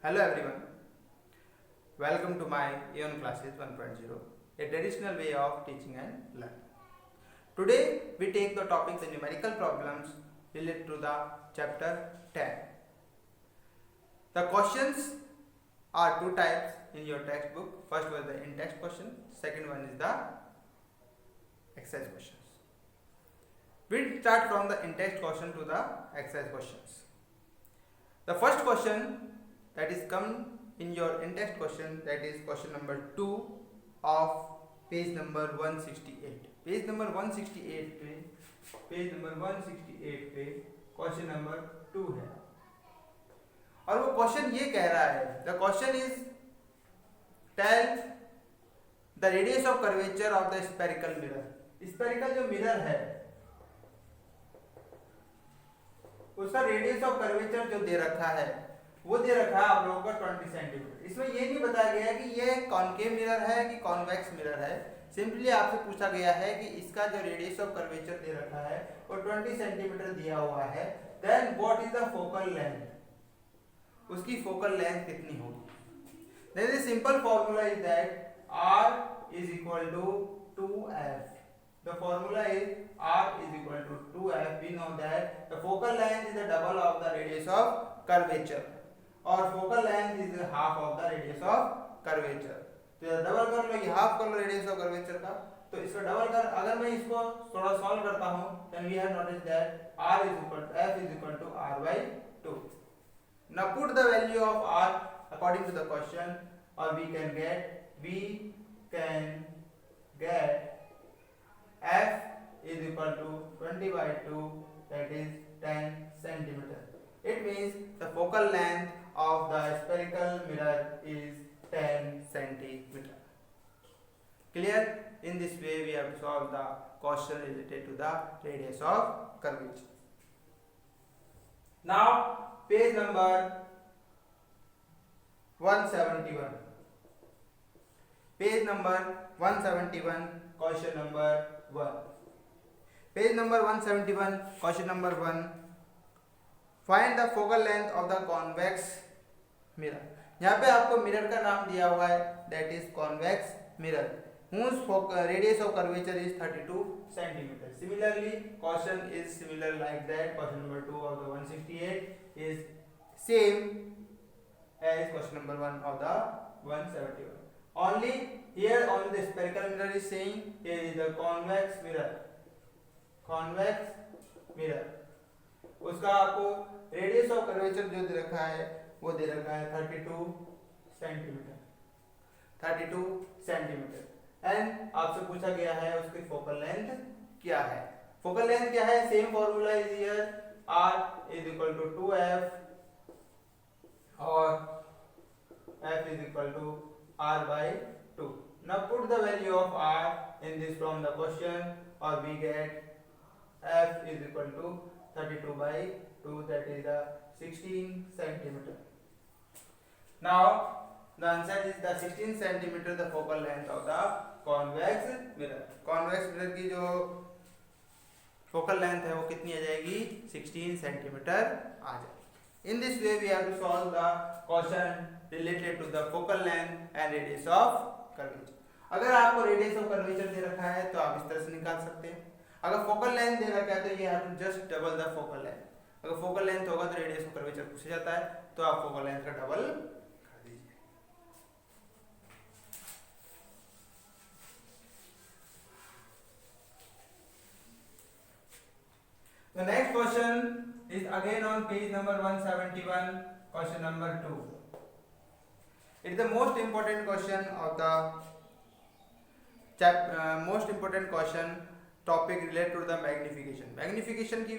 Hello everyone, welcome to my Aeon Classes 1.0, a traditional way of teaching and learning. Today we take the topic the numerical problems related to the chapter 10. The questions are two types in your textbook. First was the in-text question, second one is the exercise questions. We'll start from the in-text question to the exercise questions. The first question that is come in your in-text question, that is question number 2 of page number 168. Page number 168 पे question number 2 है और वो question ये कह रहा है, the question is tell the radius of curvature of the spherical mirror. Spherical जो mirror है उसका रेडियस ऑफ कर्वेचर जो दे रखा है वो दे रखा है आप लोगों का 20 सेंटीमीटर। इसमें ये नहीं बताया गया है कि ये कॉनकेव मिरर है कि कॉन्वेक्स मिरर है, सिंपली आपसे पूछा गया है कि इसका जो रेडियस ऑफ कर्वेचर दे रखा है वो 20 सेंटीमीटर दिया हुआ है। Then what is the focal length, उसकी फोकल लेंथ कितनी होगी। There is simple formula is that r is equal to 2f। The formula is r is equal to 2f. We know that the focal length is the double of the radius of curvature और focal length is the half of the radius of curvature। तो double कर लो, ये half कर लो radius of curvature का, तो इसका double कर, अगर मैं इसको थोड़ा सॉल्व करता हूं then we have noticed that r is equal to f is equal to r by 2। Now put the value of r according to the question or we can get f is equal to 20 by 2, that is 10 centimeter. It means the focal length of the spherical mirror is 10 centimeter. Clear? In this way we have to solve the question related to the radius of curvature. Now page number 171. Page number 171, question number 1. Page number 171, question number 1. Find the focal length of the convex mirror. यहाँ पे आपको mirror का नाम दिया हुआ है, that is convex mirror, whose radius of curvature is 32 centimeter. Similarly, question is similar like that. Question number 2 of the 168 is same as question number 1 of the 171. Only here only the spherical mirror is saying here is the convex mirror। उसका आपको radius of curvature जो दे रखा है वो दे रखा है 32 centimetre and आपसे पूछा गया है उसकी फोकल लेंथ क्या है। फोकल लेंथ क्या है, same formula is here, r is equal to 2f और f is equal to r by 2। Now put the value of r in this from the question or we get f is equal to 32 by 2, that is the 16 centimeter। Now the answer is the 16 centimeter the focal length of the convex mirror। convex mirror की जो focal length है वो कितनी आ जाएगी, 16 centimetre आ जाएगी। In this way we have to solve the question related to the focal length and radius of curvature। अगर आपको radius of curvature दे रखा है तो आप इस तरह से निकाल सकते हैं, अगर फोकल लेंथ दे रखा है तो ये आप just double the focal length. अगर फोकल लेंथ होगा तो रेडियस ऑफ कर्वेचर पूछा जाता है तो आप फोकल लेंथ का डबल कर दीजिए। The next question is again on page number 171, question number 2। It is the most important question of the most important question topic related to the magnification। Magnification की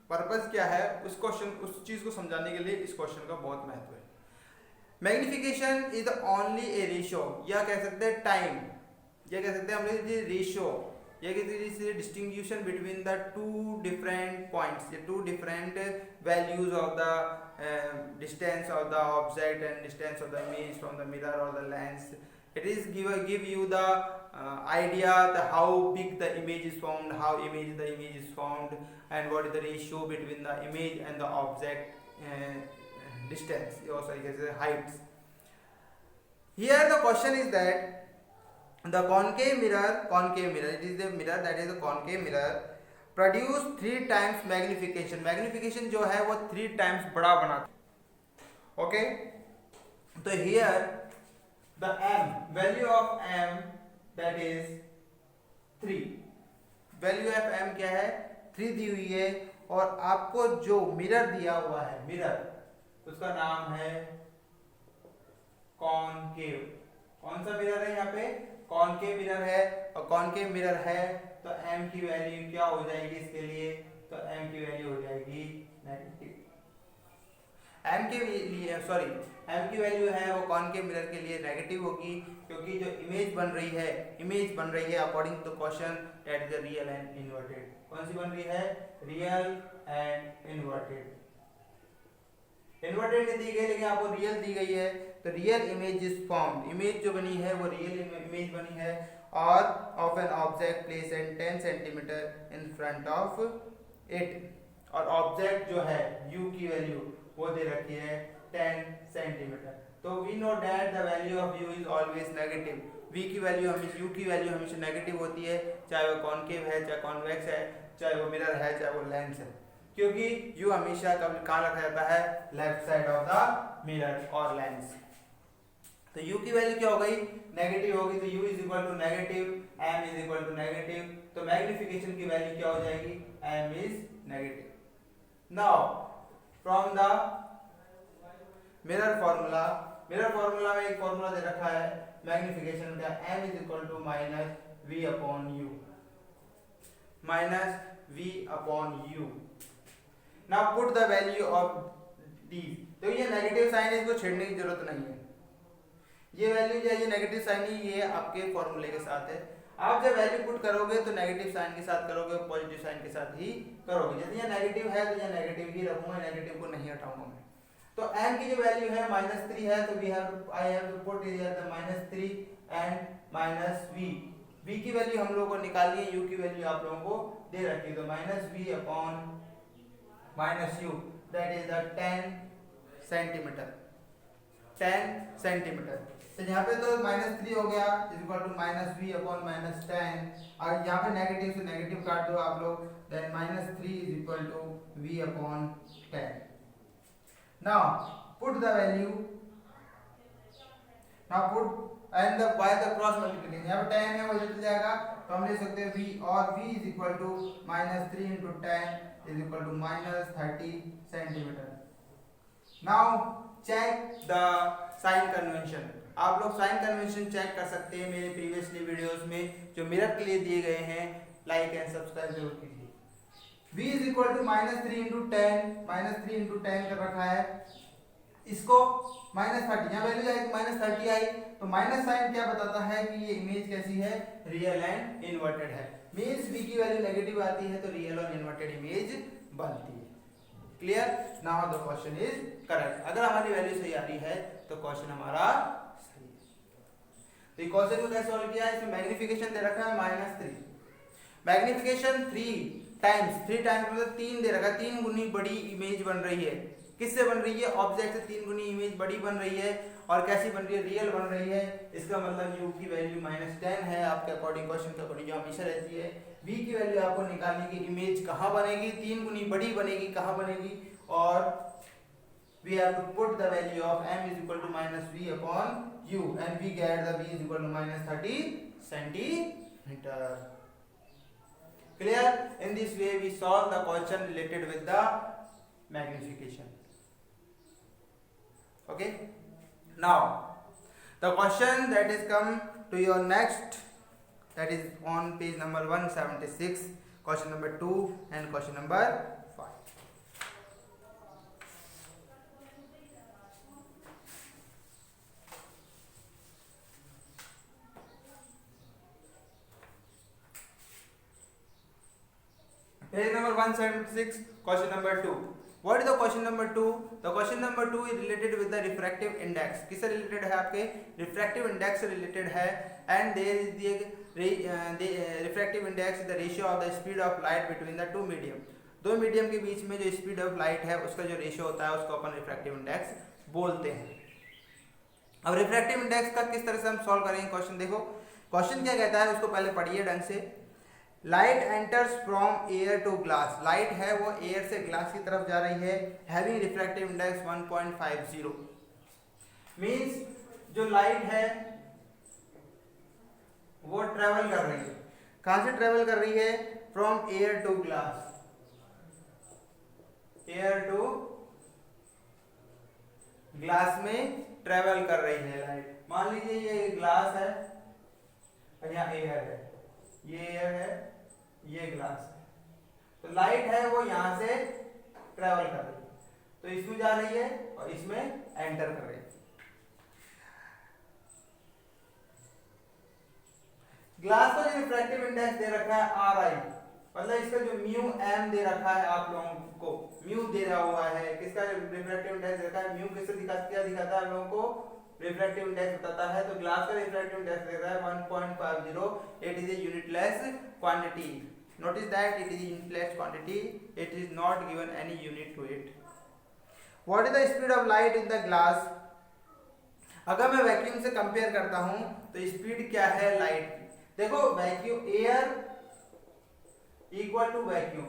purpose क्या है उस question उस चीज को समझाने के लिए इस क्वेश्चन का बहुत महत्व है। Magnification is the only A ratio, या कह सकते हैं टाइम, या कह सकते हैं हमने रेशियो, या कहते distinction between the two different points, two different values of the distance of the object and distance of the image from the mirror और the lens. It is give you the idea the how big the image is formed, how the image is formed, and what is the ratio between the image and the object distance or sorry can say heights. Here the question is that the concave mirror, it is the mirror that is the concave mirror produce 3 times magnification जो है वो 3 times बड़ा बनाता है. Okay, तो here the m value of m that is 3, value of m क्या है 3 दी हुई है, और आपको जो मिरर दिया हुआ है मिरर उसका नाम है कॉनकेव. कौन सा मिरर है यहाँ पे कॉनकेव मिरर है, और कॉनकेव मिरर है तो m की वैल्यू क्या हो जाएगी इसके लिए, तो m की वैल्यू हो जाएगी नेगेटिव. m के लिए सॉरी m की वैल्यू है वो कॉनकेव मिरर के लिए नेगेटिव होगी, क्योंकि जो इमेज बन रही है according to question that is the real and inverted. कौन सी बन रही है रियल एंड इन्वर्टेड. इन्वर्टेड नहीं दी गई लेकिन आपको रियल दी गई है, तो real image is formed. Image जो बनी है वो रियल इमेज बनी है और of an object place and 10 centimetre in front of it, और ऑब्जेक्ट जो है u की वैल्यू वो दे रखी है 10 सेंटीमीटर. तो we know that the value of u is always negative. v की वैल्यू हमेशा u की वैल्यू हमेशा नेगेटिव होती है, चाहे वो कॉनकेव है, चाहे कॉन्वेक्स है, चाहे वो मिरर है, चाहे वो लेंस है, क्योंकि u हमेशा कब कहाँ रखा जाता है left side of the mirror और लेंस. तो u की वैल्यू क्या हो गई नेगेटिव होगी, तो u is equal to negative, m is equal to negative, तो मैग्निफिकेशन की वैल्यू क्या हो जाएगी m is negative. Now from the mirror formula में एक फॉर्मूला दे रखा है मैग्निफिकेशन का, m is equal to minus v upon u. Now put the value of d. तो ये नेगेटिव साइन है, इसको छेड़ने की जरूरत नहीं है. ये वैल्यू जो है ये नेगेटिव साइन ही ये आपके फॉर्मूले के साथ है. आप जब वैल्यू पुट करोगे तो नेगेटिव साइन के साथ करोगे, पॉजिटिव साइन के साथ ही करोगे. यदि ये नेगेटिव है तो ये नेगेटिव ही रखूंगा, नेगेटिव को नहीं हटाऊंगा मैं. तो m की जो वैल्यू है -3 है, तो I have to put here the -3 and -v की वैल्यू हम लोगों को निकालनी है, u की वैल्यू आप लोगों को दे रखी है, तो -v upon -u that is the 10 centimetre. तो यहाँ पे तो -3 हो गया is equal to -v upon -10, और यहाँ पे नेगेटिव से नेगेटिव काट दो आप लोग, then -3 is equal to v upon 10. Now put the value. Now put and the by the cross multiplication. यहाँ पे 10 है वो इधर चल जाएगा, तो हम ले सकते हैं v, और v is equal to -3 into 10 is equal to -30 centimetre. Now check the sign convention. आप लोग साइन कन्वेंशन चेक कर सकते हैं मेरे प्रीवियसली वीडियोस में जो मिरर के लिए दिए गए हैं. लाइक एंड सब्सक्राइब जरूर कीजिए. v is equal to -3 into 10 कर रखा है, इसको -30 यहाँ वैल्यू जाएगी -30 आई, तो माइनस साइन क्या बताता है कि ये इमेज कैसी है रियल एंड इन्वर्टेड है. मींस v की वैल्यू नेगेटिव आती है तो रियल और इन्वर्टेड इमेज बनती है. Clear. Now the question is correct. अगर हमारी वैल्यू सही आ रही है तो क्वेश्चन हमारा सही है. तो क्वेश्चन को कैसे सॉल्व किया है, इसमें मैग्निफिकेशन दे रखा है -3, मैग्निफिकेशन 3 टाइम्स मतलब 3 दे रखा, 3 गुनी बड़ी इमेज बन रही है. किससे बन रही है ऑब्जेक्ट से 3 गुनी इमेज बड़ी बन रही है, और कैसी बन रही है रियल बन रही है. इसका मतलब u की वैल्यू -10 है आपके अकॉर्डिंग, क्वेश्चन के अकॉर्डिंग जो हमेशा रहती है. v की वैल्यू आपको निकालने की, इमेज कहाँ बनेगी 3 गुनी बड़ी बनेगी, कहाँ बनेगी, और we have to put the value of m is equal to -v upon u and we get the v is equal to -30 centimeter. Clear. In this way we solve the question related with the magnification. Okay. Now the question that is come to your next, that is on page number 176, question number 2 and question number 5. Page number 176, question number 2. What is the question number 2? The question number 2 is related with the refractive index. किससे related है आपके refractive index से related है, and there is the refractive index is the ratio of the speed of light between the two medium. दो medium के बीच में जो speed of light है उसका जो रेशियो होता है उसको अपन रिफ्रैक्टिव इंडेक्स बोलते हैं। अब रिफ्रैक्टिव इंडेक्स का किस तरह से हम सॉल्व करेंगे क्वेश्चन देखो। क्वेश्चन क्या कहता है उसको पहले पढ़िए ढंग से। Light enters from air to glass, light है वो एयर से ग्लास की तरफ जा रही है, हैविंग रिफ्रैक्टिव इंडेक्स 1.50। मींस जो लाइट है वो ट्रेवल कर रही है, कहां से ट्रेवल कर रही है, from air to glass, air to glass में ट्रेवल कर रही है लाइट। मान लीजिए ये ग्लास है और यहाँ एयर है, ये एयर है, ये ग्लास है, तो लाइट है वो यहां से ट्रेवल कर रही है, तो इसमें जा रही है और इसमें एंटर कर रही है। ग्लास का जो रिफ्रैक्टिव इंडेक्स दे रखा है RI, मतलब इसका जो म्यू एम दे रखा है आप लोगों को, म्यू दे रहा हुआ है, किसका रिफ्रैक्टिव इंडेक्स दे रखा है, म्यू किससे दिखाता है आप लोगों को, रिफ्रैक्टिव इंडेक्स बताता है। तो ग्लास का रिफ्रैक्टिव इंडेक्स दे रहा है 1.50, it is a unitless quantity. Notice that it is unitless quantity, it is not given any unit to it. What is the speed of light in the glass. अगर मैं vacuum से compare करता हूं तो speed क्या है light की, देखो vacuum, air equal to vacuum,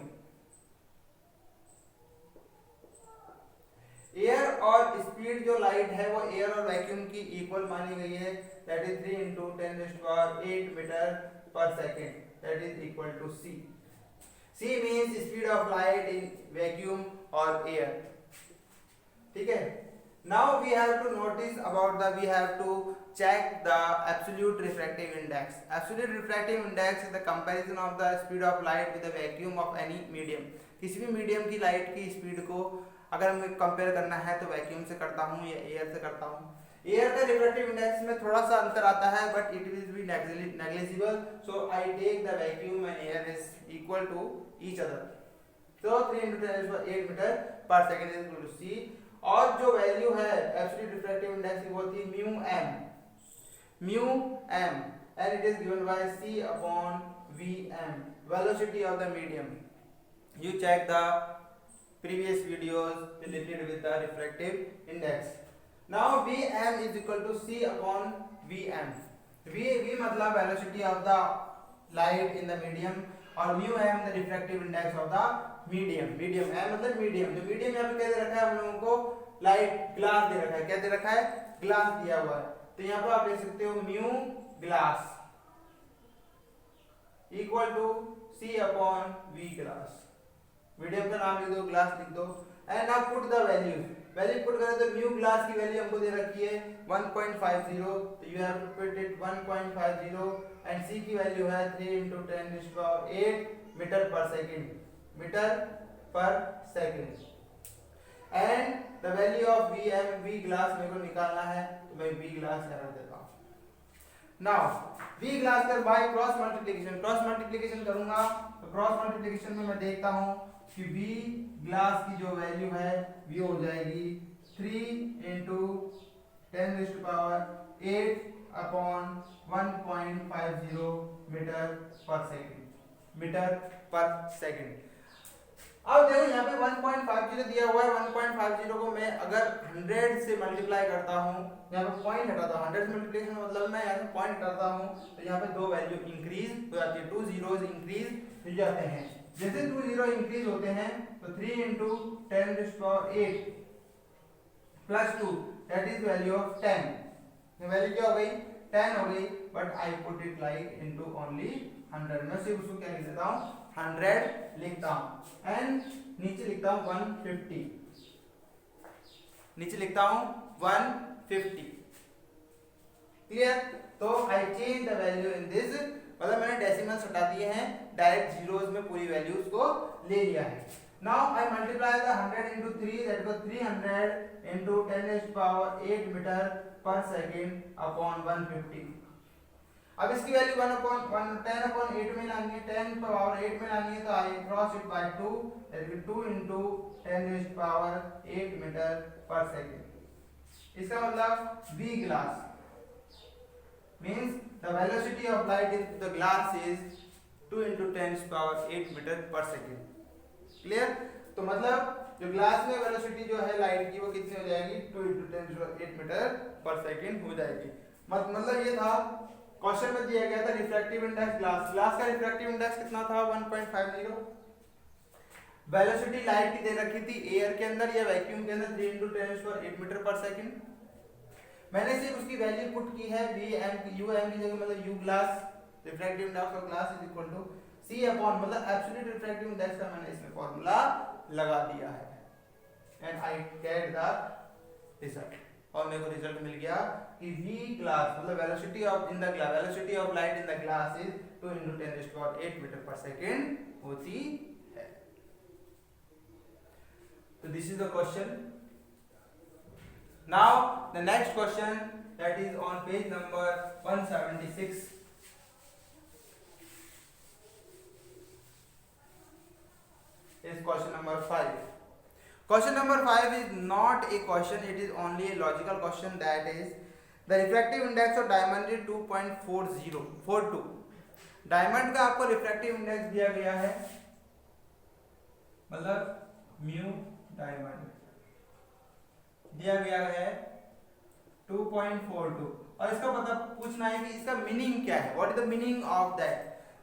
air और स्पीड जो लाइट है वो एयर और वैक्यूम की इक्वल मानी गई है, that is 3 × 10⁸ metre per second, that is equal to c। c means speed of light in vacuum और एयर, ठीक है। Now we have to notice about the, we have to check the absolute refractive index. Absolute refractive index is the comparison of the speed of light with the vacuum of any medium. किसी भी medium की light की speed को अगर हमें compare करना है तो वैक्यूम से करता हूँ या एयर से करता हूँ। एयर का रिफ्रैक्टिव इंडेक्स में थोड़ा सा अंतर आता है, but it will be negligible, so I take the vacuum and air is equal to each other, तो 3 × 10⁸ metre per second is equal to c। और जो वैल्यू है एब्सोल्यूट रिफ्रैक्टिव इंडेक्स की वो थी mu m and it is given by c/Vm, velocity of the medium. You check the previous videos related with the refractive index. Now Vm is equal to c/Vm. V मतलब velocity of the light in the medium और mu m the refractive index of the medium. medium m मतलब medium, जो medium यहाँ पे क्या दे रखा है हम लोगों को, लाइट ग्लास दे रखा है, क्या दे रखा है, ग्लास दिया हुआ है, तो यहाँ पर आप लिख सकते हो mu glass equal to c/V glass. Medium का नाम लिख दो, ग्लास लिख दो, and now put the values. Value put करें तो म्यू ग्लास की वैल्यू हमको दे रखी है 1.50, तो you have to put it 1.50 and C की वैल्यू है 3 × 10⁸ metre per second, metre per second. And the value of V glass मेरे को निकालना है, तो मैं वी ग्लास यहाँ देता हूँ। नाउ वी ग्लास कर by cross multiplication, cross multiplication करूंगा तो क्रॉस मल्टीप्लिकेशन में मैं देखता हूँ कि V ग्लास की जो वैल्यू है वो हो जाएगी 3 × 10⁸ metre per second, metre per second. अब देखो यहाँ पे 1.50 दिया हुआ है, 1.50 को मैं अगर 100 से मल्टीप्लाई करता हूँ, यहाँ पे पॉइंट हटाता हूँ, 100 से मल्टीप्लिकेशन मतलब मैं यहाँ से पॉइंट हटाता हूँ, तो यहाँ पे दो वैल्यू इंक्रीज हो जाती है, 2 zeros इंक्रीज हो जाते हैं। जैसे 2 0 इंक्रीज होते हैं तो 3 × 10⁸ plus 2 that is value of 10, value क्या हो गई, 10 हो गई, but I put it like into only 100। मैं सिर्फ उसको क्या लिख देता हूँ, 100 लिखता हूँ एंड नीचे लिखता हूँ 150, नीचे लिखता हूँ 150। क्लियर? तो I change the value in this, मतलब मैंने डेसिमल्स हटा दिए हैं, डायरेक्ट जीरोस में पूरी वैल्यूज को ले लिया है। Now I multiply the 100 × 3, that is 300 × 10⁸ metre per second upon 150। अब इसकी वैल्यू 10/8 में लानी है, 10⁸ में लानी है, तो I cross it by 2, that is 2 × 10⁸ metre per second. इसका मतलब V glass means the velocity of light in the glass is 2 × 10⁸ meter per second. Clear? तो मतलब जो ग्लास में वेलोसिटी जो है लाइट की वो कितनी हो जाएगी 2 × 10⁸ मीटर पर सेकंड हो जाएगी। मतलब ये था क्वेश्चन में दिया गया था रिफ्रैक्टिव इंडेक्स ग्लास का रिफ्रैक्टिव इंडेक्स कितना था 1.50। वेलोसिटी लाइट की दे रखी थी एयर के अंदर या वैक्यूम के अंदर 3 × 10⁸ मीटर पर सेकंड। मैंने सिर्फ उसकी वैल्यू पुट की है Vm की UM की जगह मतलब U glass refractive index of glass is equal to C upon मतलब एब्सोल्यूट रिफ्रैक्टिव इंडेक्स का मैंने इसमें फार्मूला लगा दिया है and I get the result. और मेरे को रिजल्ट मिल गया कि V ग्लास मतलब velocity of in the glass velocity of light in the glass is 2 × 10⁸ metre per second होती है। तो this is the question. Now the next question that is on page number 176 is question number 5. Question number 5 is not a question, it is only a logical question, that is the refractive index of diamond is 2.4042। Diamond का आपको refractive index दिया गया है मतलब mu diamond दिया गया है 2.42 और इसका पता पूछना है कि इसका मीनिंग क्या है, what is the meaning of that.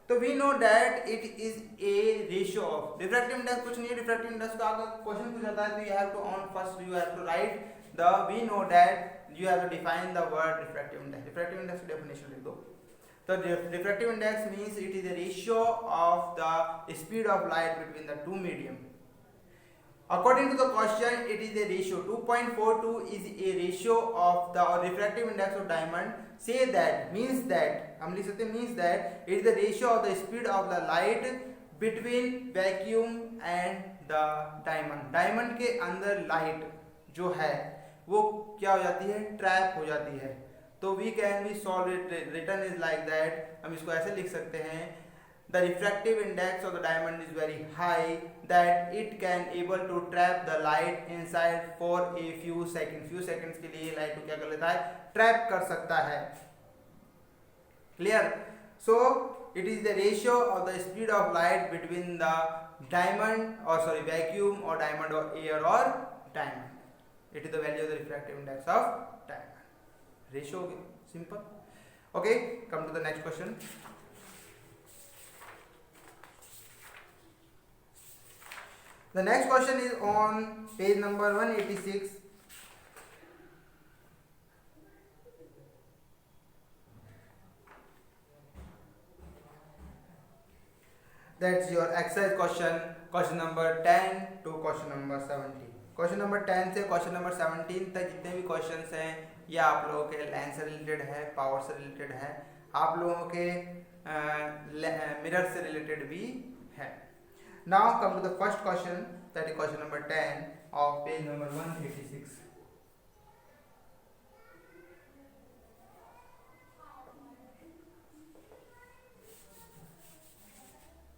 तो we know that it is a ratio of refractive index, कुछ नहीं है रिफ्रैक्टिव इंडेक्स का अगर क्वेश्चन पूछा जाता है तो you have to on first you have to write the we know that you have to define the word refractive index. Refractive index की डेफिनेशन लिख दो। तो refractive index means it is a ratio of the speed of light between the two medium. According to the question, it is a ratio. 2.42 is a ratio of the refractive index of diamond. Say that means that हम लिख सकते हैं means that it is the ratio of the speed of the light between vacuum and the diamond. Diamond के अंदर light जो है वो क्या हो जाती है, ट्रैप हो जाती है. तो we can be solve it, written is like that. हम इसको ऐसे लिख सकते हैं, the refractive index of the diamond is very high that it can able to trap the light inside for a few seconds. few seconds के लिए light को क्या कर लेता है, trap कर सकता है. Clear? So it is the ratio of the speed of light between the diamond or sorry vacuum or diamond or air or diamond. It is the value of the refractive index of diamond. Ratio simple. Okay, come to the next question. The next question is on page number 186. That's your exercise question number 10 to question number 17. Question number 10 से question number 17 तक जितने भी questions हैं ये आप लोगों के lens से रिलेटेड है, पावर से रिलेटेड है, आप लोगों के मिरर से रिलेटेड भी है. Now come to the first question, that is question number 10 of page number 186.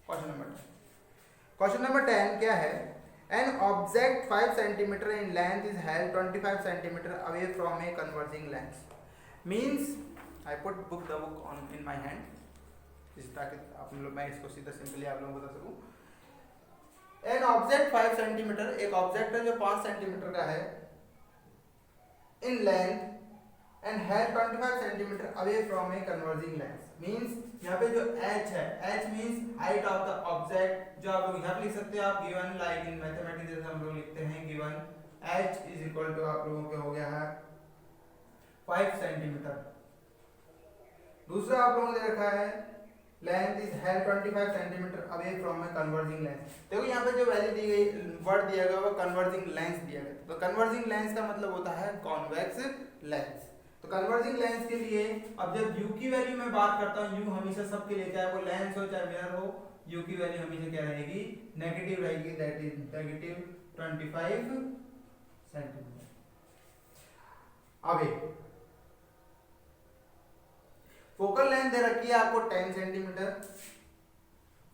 Question number 10 क्या है? An object 5 cm in length is held 25 cm away from a converging lens. Means I put the book on in my hand, ताकि आप लोग मैं इसको सीधा simply आप लोगों को बता सकूं. An object 5 cm, एक ऑब्जेक्ट है जो 5 सेंटीमीटर का है in length and held 25 cm away from a converging lens. Means यहाँ पे जो h है, h means height of the object, जो आप लोग यहाँ पे लिख सकते हैं आप गिवन लाइक इन मैथमेटिक्स जैसे हम लोग लिखते हैं given h is equal to आप लोगों के हो गया है 5 सेंटीमीटर. दूसरा आप लोगों ने रखा है length is held 25 centimetre away from a converging lens. देखो यहाँ पे जो वैल्यू दी गई, वर्ड दिया गया वो कन्वर्जिंग लेंस दिया गया. तो कन्वर्जिंग लेंस का मतलब होता है कॉन्वेक्स लेंस. तो कन्वर्जिंग लेंस के लिए अब जब u की वैल्यू मैं बात करता हूँ, u हमेशा सबके लिए चाहे वो लेंस हो चाहे मिरर हो, u की वैल्यू हमेशा क्या रहेगी, नेगेटिव रहेगी, that is negative 25 centimetre away. Focal length दे रखी है आपको 10 सेंटीमीटर,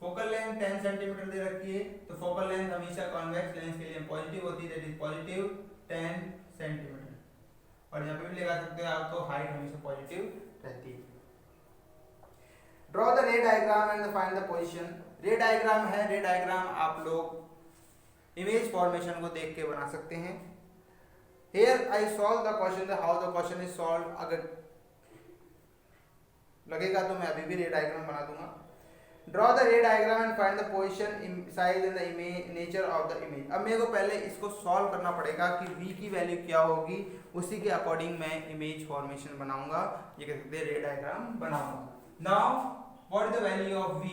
फोकल लेंथ 10 सेंटीमीटर दे रखी है. तो फोकल लेंथ हमेशा कॉन्वेक्स लेंस के लिए पॉजिटिव होती है, दैट इज पॉजिटिव 10 सेंटीमीटर. और यहाँ पे भी लगा सकते हैं आप, तो हाइट हमेशा पॉजिटिव रहती है. ड्रॉ द रे diagram and find the position. रे डायग्राम है, रे डायग्राम आप लोग इमेज फॉर्मेशन को देख के बना सकते हैं। Here I solve the question, how the question is solve. अगर लगेगा तो मैं अभी भी रे डायग्राम बना दूंगा। ड्रॉ द रे diagram and find the position size and the image nature of the image. अब मेरे को पहले इसको सॉल्व करना पड़ेगा कि v की वैल्यू क्या होगी, उसी के अकॉर्डिंग मैं इमेज फॉर्मेशन बनाऊंगा, ये कह सकते हैं रे डायग्राम बनाऊंगा। Now what is the value of v,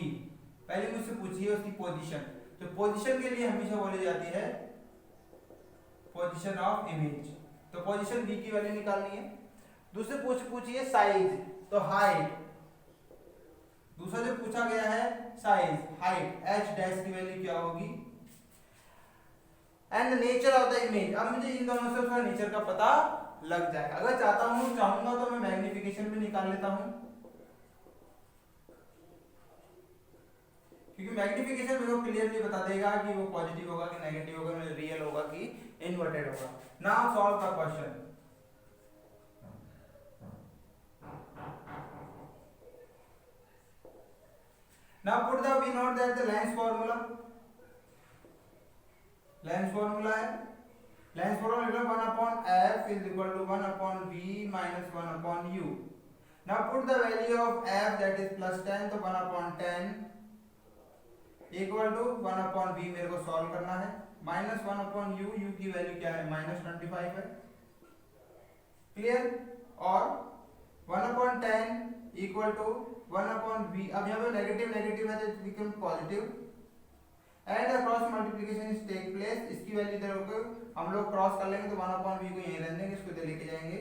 पहले मुझसे पूछिए उसकी पोजीशन। तो पोजीशन के लिए हमेशा बोली जाती है पोजीशन ऑफ इमेज, तो पोजीशन v की वैल्यू निकालनी है। दूसरे पूछिए साइज, तो हाइट। दूसरा जो पूछा गया है साइज, हाइट, h डैश की वैल्यू क्या होगी, and nature of the image. अब मुझे इन दोनों से उसका नेचर का पता लग जाएगा। अगर चाहूंगा तो मैं मैग्निफिकेशन भी निकाल लेता हूं, क्योंकि मैग्निफिकेशन मेरे को क्लियरली बता देगा कि वो पॉजिटिव होगा कि नेगेटिव होगा, मतलब रियल होगा कि इन्वर्टेड होगा। Now solve the question. Now put the we note that the lens formula है, lens formula लिखो 1 upon f is equal to 1 upon v minus 1 upon u. Now put the value of f that is plus 10, तो 1 upon 10 equal to 1 upon v मेरे को solve करना है, minus 1 upon u, u की value क्या है minus 25 है, clear. और 1 upon 10 equal to 1 upon v, अब यहाँ पे नेगेटिव नेगेटिव है तो it become positive, and the cross multiplication is take place. इसकी वैल्यू इधर होगी, हम लोग क्रॉस कर लेंगे तो 1 upon v को यहीं रहने देंगे, इसको इधर लेके जाएंगे,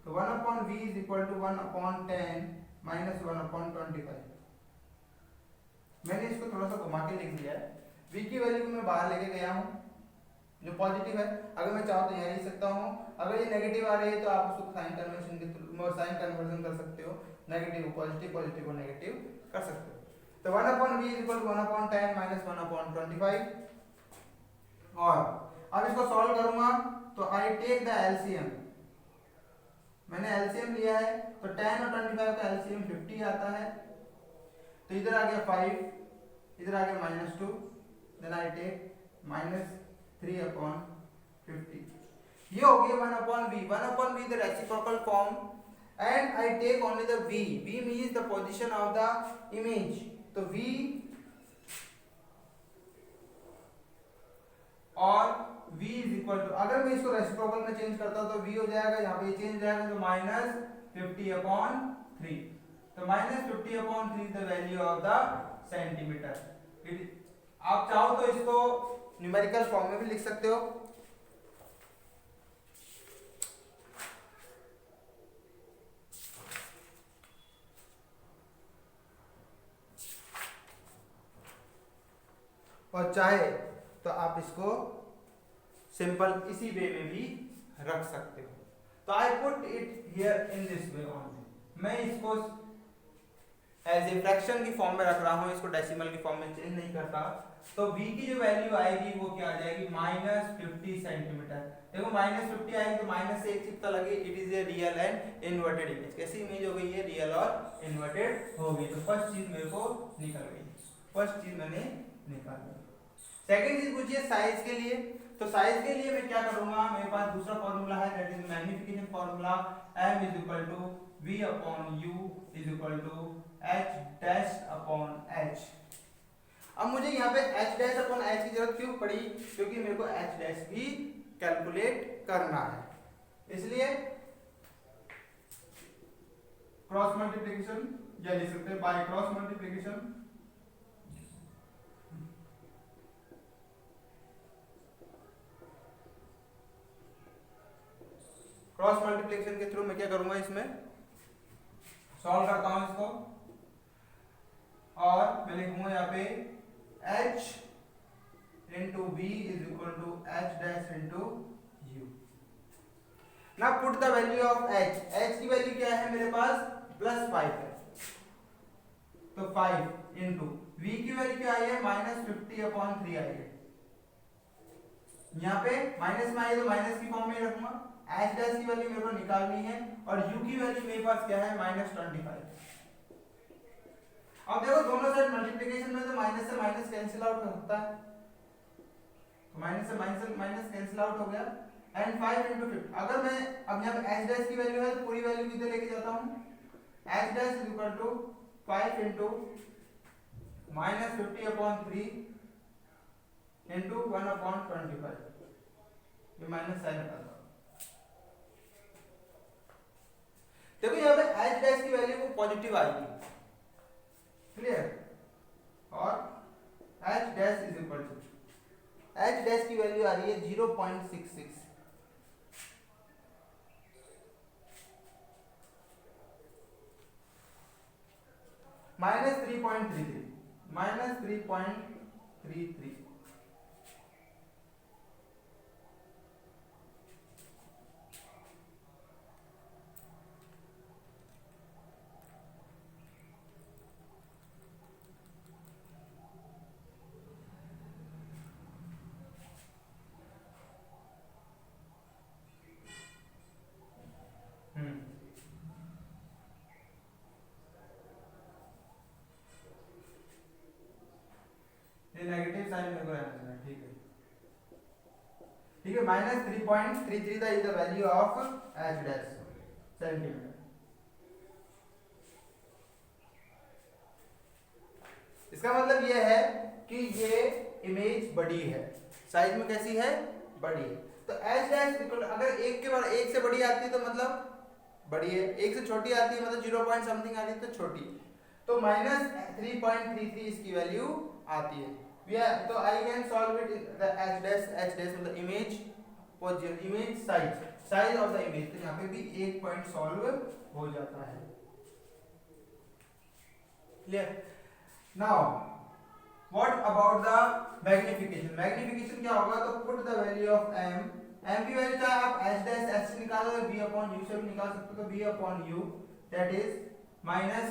तो 1 upon v is equal to 1 upon 10 minus 1 upon 25। मैंने इसको थोड़ा सा घुमा के लिख दिया है, v की वैल्यू को मैं बाहर लेके गया हूँ जो पॉजिटिव है, अगर मैं चाहूँ तो यहाँ लिख सकता हूँ, अगर ये नेगेटिव आ रही है तो आप उसको साइन कन्वर्जन के थ्रू साइन कन्वर्जन कर सकते हो, नेगेटिव को पॉजिटिव, पॉजिटिव को नेगेटिव कर सकते हो। तो 1 upon v is equal to 1 upon 10 minus 1 upon 25। और अब इसको सॉल्व करूंगा तो आई टेक द एलसीएम, मैंने एलसीएम लिया है तो 10 और 25 का एलसीएम 50 आता है, तो इधर आ गया 5, इधर आ गया -2, देन आई टेक -3 upon 50। ये हो गया 1 upon v, 1 upon v the reciprocal form, and I take only the v, v means the position of the image, तो v और v is equal to, अगर मैं इसको रेसिप्रोकल में चेंज करता हूं तो v हो जाएगा, यहाँ पे चेंज हो जाएगा तो -50 upon 3, तो -50 upon 3 the value of the centimetre. आप चाहो तो इसको न्यूमेरिकल फॉर्म में भी लिख सकते हो, और चाहे तो आप इसको सिंपल इसी वे में भी रख सकते हो। तो I put it here in this way only, मैं इसको एज ए फ्रैक्शन की फॉर्म में रख रहा हूं, इसको डेसिमल की फॉर्म में चेंज नहीं करता। तो v की जो वैल्यू आएगी वो क्या आ जाएगी -50 सेंटीमीटर। देखो -50 आएगी तो माइनस से एक चिपता लगे, it is a real and inverted image. कैसी इमेज हो गई है, रियल और इन्वर्टेड हो गई। तो फर्स्ट चीज मेरे को निकल गई, फर्स्ट चीज मैंने निकाल ली। सेकंड चीज पूछिए साइज के लिए, तो साइज के लिए मैं क्या करूंगा, मेरे पास दूसरा फॉर्मूला है that is magnification formula, m is equal to v upon u is equal to h dash upon h। अब मुझे यहाँ पे h dash upon h की जरूरत क्यों पड़ी, क्योंकि मेरे को h dash भी कैलकुलेट करना है, इसलिए क्रॉस मल्टीप्लिकेशन या लिख सकते हैं by cross multiplication, cross multiplication के थ्रू मैं क्या करूंगा, इसमें सॉल्व करता हूं इसको, और मैं लिखूंगा यहाँ पे h into v is equal to h dash into u। now put the value of h, h की वैल्यू क्या है मेरे पास +5 है, तो 5 into v की वैल्यू क्या आई है -50 upon 3 आई है, यहाँ पे माइनस में आई तो माइनस की फॉर्म में रखूंगा, h डैश की वैल्यू मेरे को निकालनी है और u की वैल्यू मेरे पास क्या है -25। अब देखो दोनों साइड मल्टीप्लिकेशन में तो माइनस से माइनस कैंसिल आउट होता है, माइनस से माइनस माइनस कैंसिल आउट हो गया। एंड 5 इंटू 50, अगर मैं अब यहाँ पे एच डैश की वैल्यू है तो पूरी वैल्यू किधर लेके जाता हूँ, h dash is equal to 5 into minus 50 upon 3 into 1 upon 25, ये माइनस साइन हटा दो। देखो यहाँ पे एच डैश की वैल्यू को पॉजिटिव आएगी, क्लियर, और h dash is equal to, h dash की वैल्यू आ रही है 0.66, माइनस 3.33, माइनस 3.33। नेगेटिव साइन मेरे को रहना चाहिए, ठीक है, ठीक है। Minus 3.33 the is the value of H dash centimetre. इसका मतलब ये है कि ये इमेज बड़ी है, साइज में कैसी है, बड़ी है। तो एच डैश अगर एक के बाद एक से बड़ी आती है तो मतलब बड़ी है, एक से छोटी आती है मतलब 0 पॉइंट समथिंग आ रही है तो छोटी। तो माइनस 3.33 इसकी वैल्यू आती है। तो I can solve it the H dash मतलब image position, image size of the image. तो यहाँ पे भी एक पॉइंट सॉल्व हो जाता है, clear. Now what about the magnification, magnification क्या होगा, तो put the value of m, m की वैल्यू क्या है, आप h डैश h से निकालो तो b अपॉन u से भी निकाल सकते हो, तो b upon u that is minus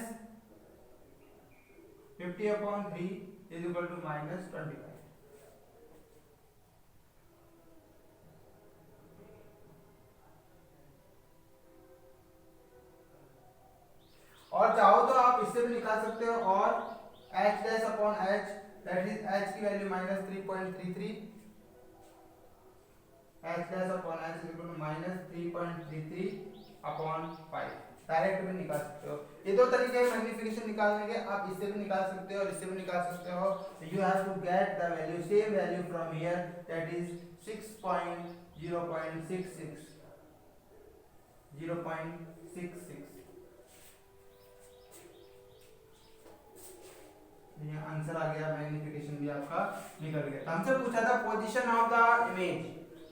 50 upon 3 is equal to minus 25। और चाहो तो आप इससे भी निकाल सकते हो, और h dash upon h that is h की value minus 3.33, h dash upon h is equal to minus 3.33 upon 5, direct भी निकाल सकते हो। ये दो तरीके हैं मैग्निफिकेशन निकालने के, आप इससे भी निकाल सकते हो और इससे भी निकाल सकते हो। You have to get the value, same value from here that is 0.66, 0.66। ये आंसर आ गया, मैग्निफिकेशन भी आपका निकल गया। तो हमसे पूछा था पोजीशन ऑफ द इमेज,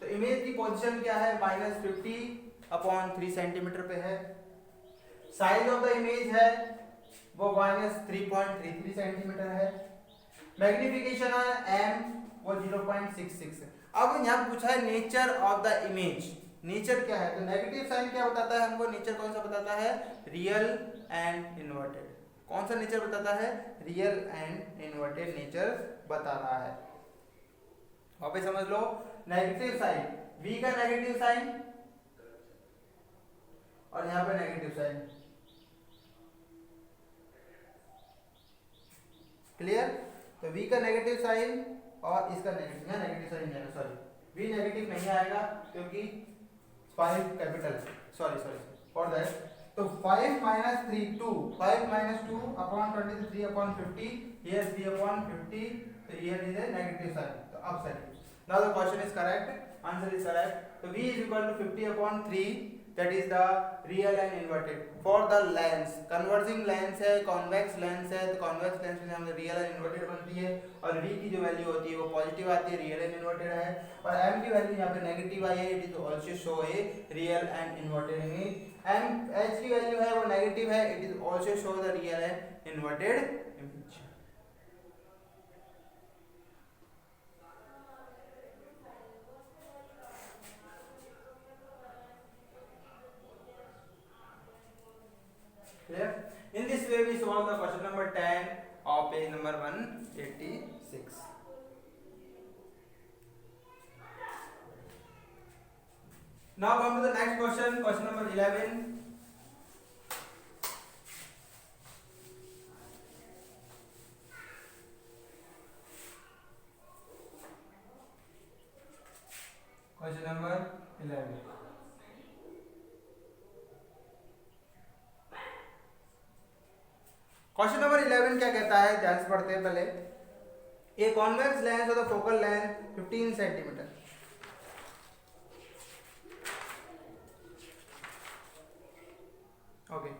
तो इमेज की पोजीशन क्या है, माइनस 50 अपॉन 3 सेंटीमीटर पे है। साइज ऑफ द इमेज है वो माइनस 3.33 सेंटीमीटर है। मैग्निफिकेशन है m वो 0.66 है। अब यहाँ पूछा है nature of the image, nature क्या है, तो नेगेटिव साइन क्या बताता है हमको, नेचर कौन सा बताता है, रियल एंड इन्वर्टेड। कौन सा नेचर बताता है, रियल एंड इन्वर्टेड नेचर बता रहा है। वापस समझ लो, नेगेटिव साइन, v का नेगेटिव साइन और यहाँ पे नेगेटिव साइन, क्लियर। तो v का नेगेटिव साइन और इसका नेगेटिव, यहाँ नेगेटिव साइन नहीं आएगा, सॉरी v नेगेटिव नहीं आएगा क्योंकि 5 कैपिटल, सॉरी फॉर दैट। तो 5 minus 3 2, 5 minus 2 upon 23 upon 50, here 3 upon 50, so here is a negative sign, so upside. Now the question is correct, answer is correct. So v is equal to 50 upon 3, that is the real and inverted. For the lens, converging lens है, convex lens है, तो convex lens में हमें real and inverted बनती है, और v की जो वैल्यू होती है वो पॉजिटिव आती है, real and inverted है, और m की वैल्यू यहाँ पे नेगेटिव आई है, it is also show a real and inverted image. And h की वैल्यू है वो नेगेटिव है, it is also show the real and inverted image. Clear. In this way we solve the question number 10 of page number 186। Now come to the next question, question number 11. Question number 11। Question number 11 क्या कहता है, ध्यान से पढ़ते हैं पहले। A convex lens और focal length 15 centimetre. Okay,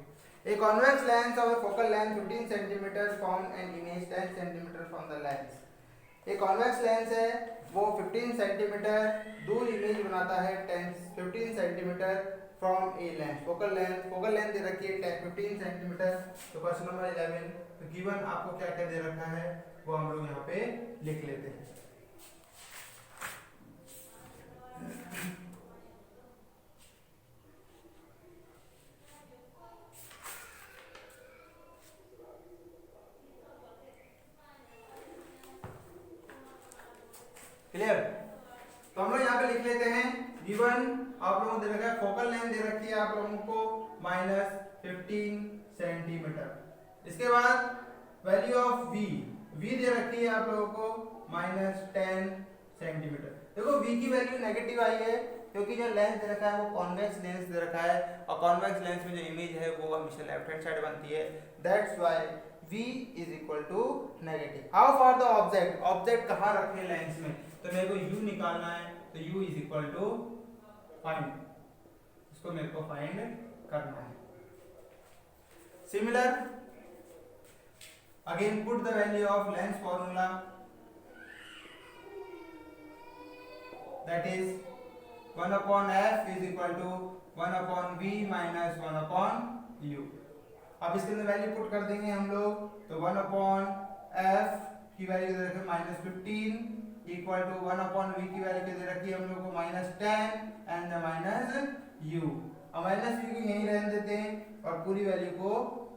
a convex lens of a focal length 15 cm form an image 10 cm from the lens। एक कॉन्वेक्स लेंस है वो 15 सेंटीमीटर दूर इमेज बनाता है 15 centimetre from a lens. Focal length दे रखी है 15 सेंटीमीटर। तो क्वेश्चन नंबर 11 तो गिवन आपको क्या क्या दे रखा है वो हम लोग यहाँ पे लिख लेते हैं। क्लियर? तो हम लोग यहाँ पे लिख लेते हैं गिवन आप लोगों को दे रखा है फोकल लेंथ दे रखी है आप लोगों को -15 सेंटीमीटर। इसके बाद वैल्यू ऑफ v दे रखी है आप लोगों को -10 सेंटीमीटर। देखो v की वैल्यू नेगेटिव आई है क्योंकि जो लेंस दे रखा है वो कॉन्वेक्स लेंस दे रखा है और कॉन्वेक्स लेंस में जो इमेज है वो हमेशा लेफ्ट हैंड साइड बनती है। That's why v is equal to negative. How for the object कहाँ रखे लेंस में, तो मेरे को u निकालना है तो u is equal to find, इसको मेरे को फाइंड करना है। Similar again put the value of lens formula that is 1/f is equal to 1/v minus 1/u। अब इसके अंदर वैल्यू पुट कर देंगे हम लोग तो 1/f की वैल्यू दे रखी है -15 इक्वल टू 1/v की वैल्यू दे रखी है हम लोग को -10 एंड -u। अब -u को यहीं रहने देते हैं और पूरी वैल्यू को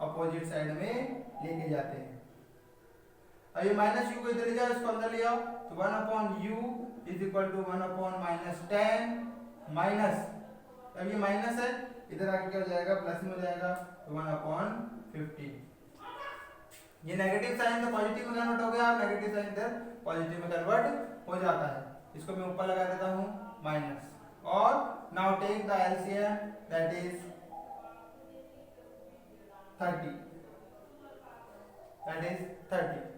अपोजिट साइड में लेके जाते हैं। अब ये -u को इधर ले जाओ, इसको अंदर ले आओ तो 1/u is equal to 1/-10 minus, अब ये माइनस है इधर आके क्या हो जाएगा प्लस में हो जाएगा तो 1/15। ये नेगेटिव साइन तो पॉजिटिव में कन्वर्ट हो गया और नेगेटिव साइन इधर पॉजिटिव में कन्वर्ट हो जाता है। इसको मैं ऊपर लगा देता हूँ माइनस और now take the LCM that is 30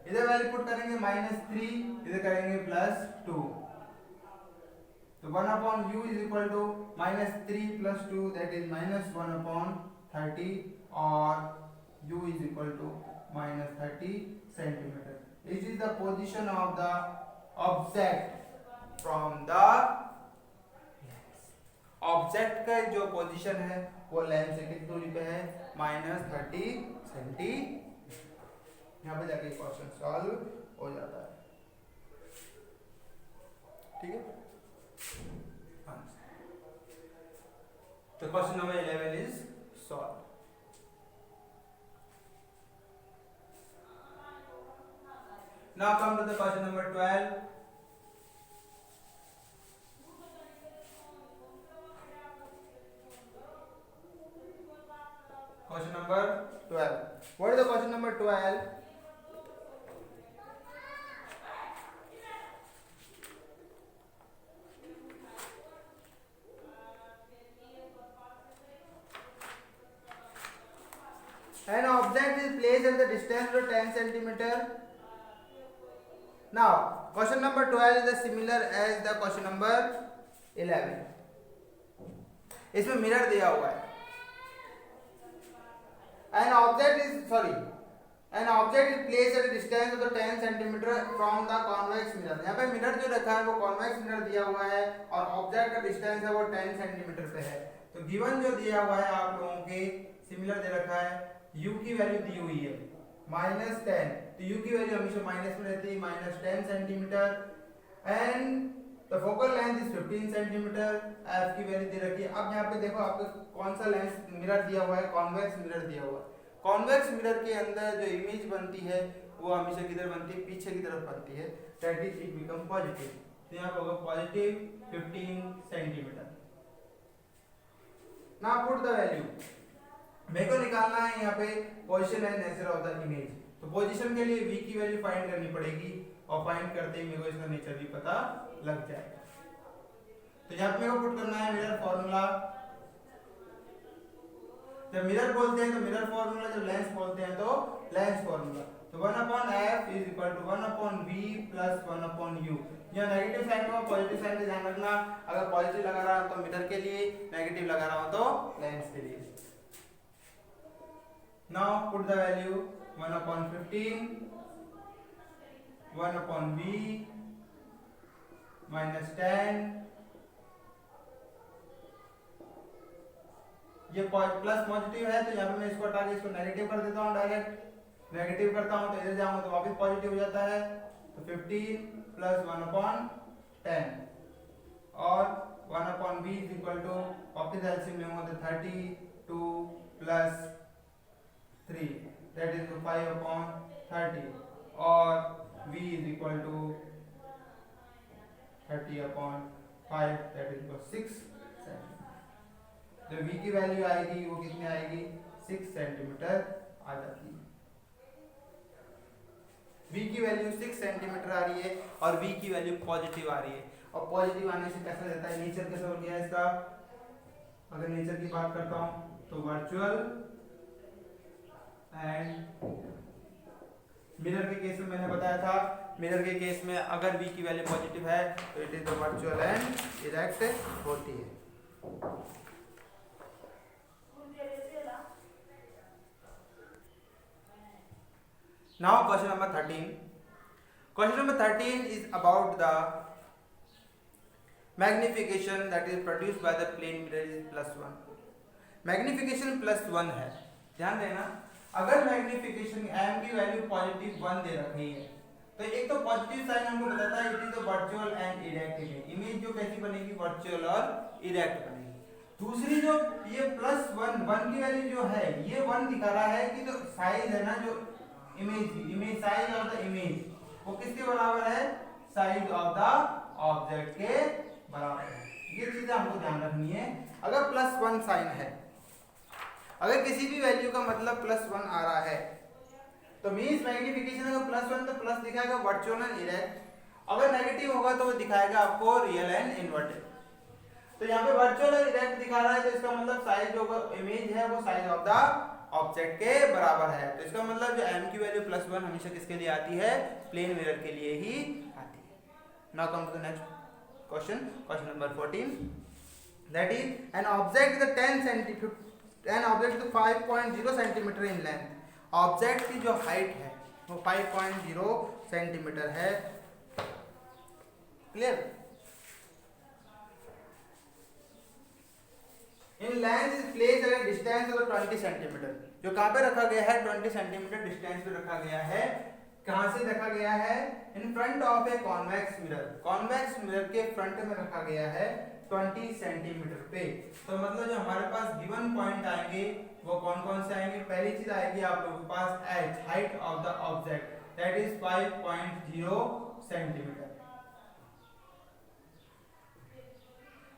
इधर वैल्यू पुट करेंगे -3 इधर करेंगे +2 तो 1/u is equal to -3 + 2 that is -1/30 और u is equal to -30 centimetre. This is the position of the object from the lens। Object का जो position है वो लेंस से कितनी दूरी पे है -30 सेंटीमीटर। यहाँ पे जाके क्वेश्चन सॉल्व हो जाता है। ठीक है, तो question number 11 is solve. Now come to the question number 12। Question number 12। What is the question number 12? An object is placed at the distance of 10 centimeter। Now question number 12 is the similar as the question number 11। इसमें mirror दिया हुआ है। An object is placed at a distance of 10 centimeter from the convex mirror। यहाँ पे mirror जो रखा है वो कॉन्वेक्स मिरर दिया हुआ है और ऑब्जेक्ट का डिस्टेंस है वो 10 सेंटीमीटर पे है। तो गिवन जो दिया हुआ है आप लोगों के सिमिलर दे रखा है u की वैल्यू दी हुई है -10 तो u की वैल्यू हमेशा माइनस में रहती है -10 centimetre and the focal length is 15 centimetre. f की वैल्यू दे रखी है। अब यहाँ पे देखो आपको कौन सा लेंस मिरर दिया हुआ है, कॉन्वेक्स मिरर दिया हुआ है। कॉन्वेक्स मिरर के अंदर जो इमेज बनती है वो हमेशा किधर बनती है, पीछे की तरफ बनती है। That is it become positive. तो यहाँ पे होगा positive 15 centimetre. Now put the value, मेरे को निकालना है यहाँ पे position and nature of the image. तो पोजीशन के लिए v की वैल्यू फाइंड करनी पड़ेगी और फाइंड करते ही मेरे को इसका नेचर भी पता लग जाएगा। तो यहाँ पे मेरे को पुट करना है मिरर फॉर्मूला। जब मिरर बोलते हैं तो मिरर फॉर्मूला, जब लेंस बोलते हैं तो लेंस फॉर्मूला। तो 1/f is equal to 1/v plus 1/u। यहाँ नेगेटिव साइन में पॉजिटिव साइन का ध्यान रखना, अगर पॉजिटिव लगा रहा हूं तो मिरर के लिए, नेगेटिव लगा रहा हूं तो लेंस के लिए। Now put the value 1/15 1/v minus 10, ये प्लस पॉजिटिव है तो यहाँ पे मैं इसको हटा के इसको नेगेटिव कर देता हूँ, डायरेक्ट नेगेटिव करता हूँ तो इधर जाऊंगा तो वापस पॉजिटिव हो जाता है। तो 15 प्लस 1/10 और 1/v इज इक्वल टू, वापस एलसीएम लूंगा तो 32 प्लस 3 दैट इज 5/30 और v is equal to 30/5 that is 6 centimetre. जो v की वैल्यू आएगी वो कितनी आएगी, 6 सेंटीमीटर आ जाती है। v की वैल्यू 6 सेंटीमीटर आ रही है और v की वैल्यू पॉजिटिव आ रही है। और पॉजिटिव आने से कैसा रहता है, नेचर कैसा हो गया इसका। अगर नेचर की बात करता हूं तो वर्चुअल एंड मिरर के केस में मैंने बताया था, मिरर के केस में अगर v की वैल्यू पॉजिटिव है तो it is the virtual and erect होती है। Now question number 13. Question number 13 is about the magnification that is produced by the plane mirror is +1. Magnification +1 है, ध्यान देना। अगर मैग्निफिकेशन m की वैल्यू पॉजिटिव 1 दे रखी है तो एक तो पॉजिटिव साइन हमको बताता है it is the virtual and erect image. Image जो कैसी बनेगी, वर्चुअल और इरेक्ट बनेगी। दूसरी जो ये +1 की वैल्यू जो है ये 1 दिखा रहा है कि जो साइज है ना, जो image size of the image वो किसके बराबर है, साइज ऑफ द ऑब्जेक्ट के बराबर है। ये चीजें हमको ध्यान रखनी है। अगर +1 साइन है, अगर किसी भी वैल्यू का मतलब +1 आ रहा है तो मींस मैग्निफिकेशन अगर +1 तो प्लस दिखाएगा वर्चुअल एंड इरेक्ट। अगर नेगेटिव होगा तो वो दिखाएगा आपको रियल एंड इन्वर्टेड। तो यहाँ पे वर्चुअल और इरेक्ट दिखा रहा है तो इसका मतलब साइज जो इमेज है वो साइज ऑफ द ऑब्जेक्ट के बराबर है। तो इसका मतलब जो m की वैल्यू +1 हमेशा किसके लिए आती है, प्लेन मिरर के लिए ही आती है। Now come to the next question, question number 14, that is an object with 10 centimetre an object with 5.0 centimetre in length. Object की जो हाइट है वो 5.0 सेंटीमीटर है। Clear. In length is placed at a distance of 20 centimetre. जो कहां पे रखा गया है, 20 सेंटीमीटर डिस्टेंस पे रखा गया है। कहां से रखा गया है, in front of a convex mirror. Convex mirror के फ्रंट में रखा गया है 20 सेंटीमीटर पे। तो मतलब जो हमारे पास गिवन पॉइंट आएंगे वो कौन कौन से आएंगे। पहली चीज आएगी आप लोगों के पास h, height of the object, that is 5.0 centimetre.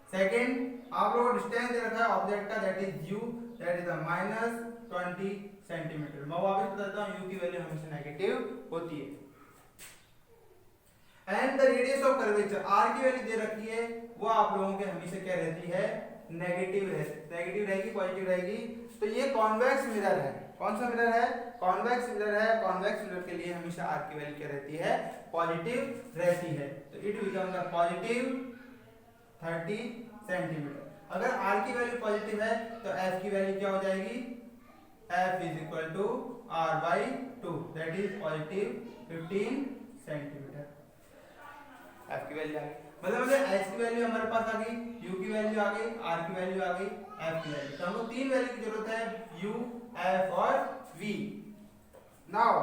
Second, आप लोगों को डिस्टेंस दे रखा है ऑब्जेक्ट का, that is u, that is -20 centimetre. मैं वापस बताता हूँ u की वैल्यू हमेशा नेगेटिव होती है। And the radius of curvature, r की वैल्यू दे रखी है वो आप लोगों के हमेशा क्या रहती है, नेगेटिव रहेगी, पॉजिटिव रहेगी। तो ये कॉन्वेक्स मिरर है। कौन सा मिरर है, कॉन्वेक्स मिरर है। कॉन्वेक्स मिरर के लिए हमेशा r की वैल्यू क्या रहती है, पॉजिटिव रहती है। तो it become the positive 30 centimetre. अगर r की वैल्यू पॉजिटिव है तो f की वैल्यू क्या हो जाएगी, f is equal to r/2, that is positive 15 centimetre. f की वैल्यू आ गई, मतलब h की वैल्यू हमारे पास आ गई, u की वैल्यू आ गई, r की वैल्यू आ गई, f की वैल्यू। तो हमको तीन वैल्यू की जरूरत है, u, f और v। नाउ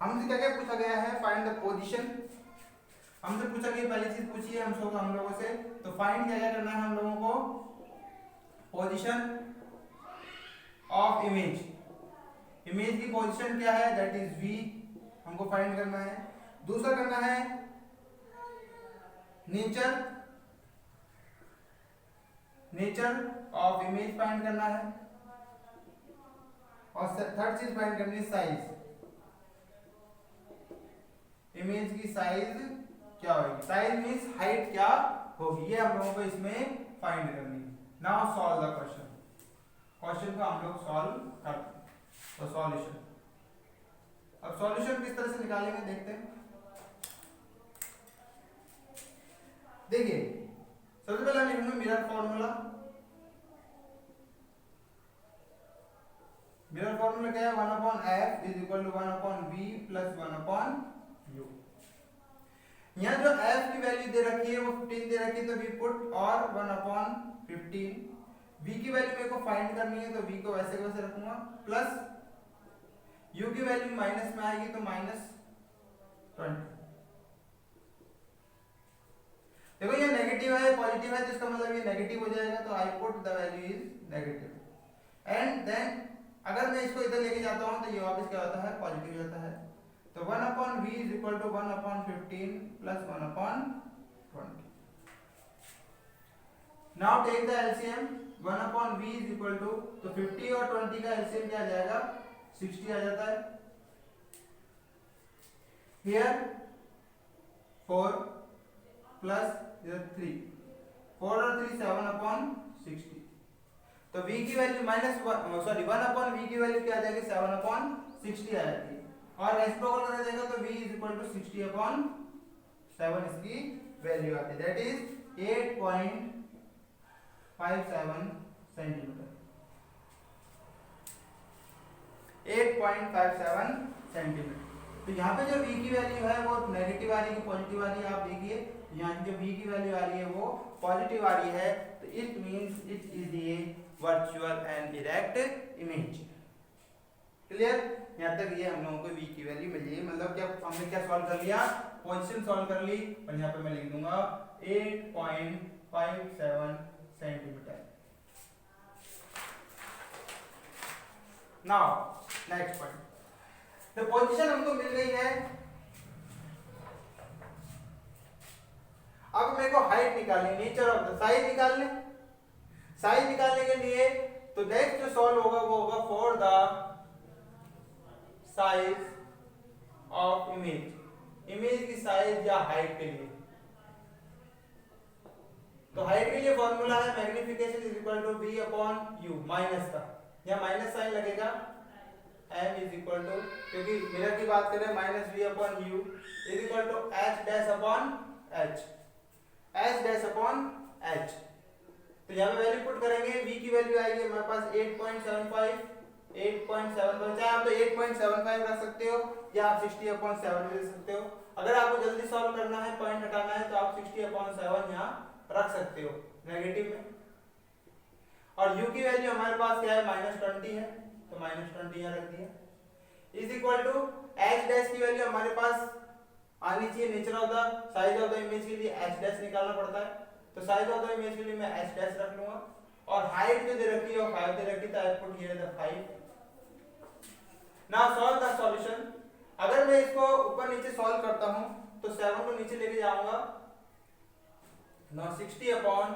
हमसे क्या क्या पूछा गया है, फाइंड द पोजीशन। हमसे पूछा गया, पहली चीज पूछी है हम लोगों से, तो फाइंड क्या क्या करना है हम लोगों को, पोजीशन ऑफ इमेज। इमेज की पोजीशन क्या है, दैट इज v, हमको फाइंड करना है। दूसरा करना है नेचर ऑफ इमेज फाइंड करना है। और थर्ड चीज फाइंड करनी है साइज। इमेज की साइज क्या होगी, साइज मींस हाइट क्या होगी, ये हम लोगों को इसमें फाइंड करनी है। Now solve the question, question को हम लोग सॉल्व करते हैं। तो सॉल्यूशन, अब सॉल्यूशन किस तरह से निकालेंगे देखते हैं। देखिए सबसे पहले हम लिखेंगे मिरर फॉर्मूला। मिरर फॉर्मूला क्या है, 1/f is equal to 1/v plus 1/u। यहाँ जो f की वैल्यू दे रखी है वो 15 दे रखी है, तो वी पुट और 1/15। v की वैल्यू मेरे को फाइंड करनी है, तो v को वैसे के वैसे रखूंगा, प्लस u की वैल्यू माइनस में आएगी तो -20। देखो ये नेगेटिव है पॉजिटिव है, तो इसका मतलब ये नेगेटिव हो जाएगा, तो I put the value is negative. And then अगर मैं इसको इधर लेके जाता हूं तो ये वापस क्या होता है, पॉजिटिव जाता है। तो 1/v is equal to 1/15 plus 1/20। Now take the LCM, 1/v is equal to, तो 50 और 20 का एलसीएम क्या आ जाएगा, 60 आ जाता है। हियर 4 प्लस 3, 4 और 3 7/60। तो v की वैल्यू -1/v की वैल्यू क्या आ जाएगी, 7/60 आ जाती है। और रेसिप्रोकल कर देगा तो v इज इक्वल टू 60/7 इसकी वैल्यू आती है, दैट इज 8.57 सेंटीमीटर। 8.57 सेंटीमीटर। तो यहाँ पे जो v की वैल्यू है वो नेगेटिव आ रही है कि पॉजिटिव आ रही है, आप देखिए यहाँ की जो v की वैल्यू आ रही है वो पॉजिटिव आ रही है, तो it means it is a virtual and erect image. Clear, यहाँ तक ये हम लोगों को v की वैल्यू मिल जाएगी। मतलब क्या हमने क्या सॉल्व कर लिया, पोजीशन सॉल्व कर ली, और यहाँ पे मैं लिख दूंगा 8.57 सेंटीमीटर। नाउ नेक्स्ट पॉइंट, तो पोजीशन हमको मिल गई है, अब मेरे को हाइट निकालनी, नेचर ऑफ द साइज निकालने। साइज निकालने के लिए तो नेक्स्ट जो सॉल्व होगा वो होगा for the size of image, image की साइज या हाइट के लिए। तो हाइट के लिए फॉर्मूला है magnification is equal to v upon u, minus का या माइनस साइन लगेगा, m इज इक्वल टू, क्योंकि मिरर की बात करें, -v upon u is equal to h dash upon h, h dash upon h। तो यहाँ पे वैल्यू पुट करेंगे, v की वैल्यू आएगी हमारे पास 8.75, चाहे आप तो 8.75 रख सकते हो या आप 60/7 भी रख सकते हो। अगर आपको जल्दी सॉल्व करना है, पॉइंट हटाना है, तो आप 60/7 यहाँ रख सकते हो नेगेटिव में। और u की वैल्यू हमारे पास क्या है, -20 है, तो -20 यहाँ रख दिया, is equal to h dash की वैल्यू हमारे पास आनी चाहिए, nature of the size of the image के लिए h डैश निकालना पड़ता है, तो साइज ऑफ द इमेज के लिए मैं h डैश रख लूंगा। और हाइट जो दे रखी है वो 5 दे रखी है, तो I put here the 5। Now solve the solution. अगर मैं इसको ऊपर नीचे सॉल्व करता हूं तो 7 को नीचे लेके जाऊंगा, now 60 upon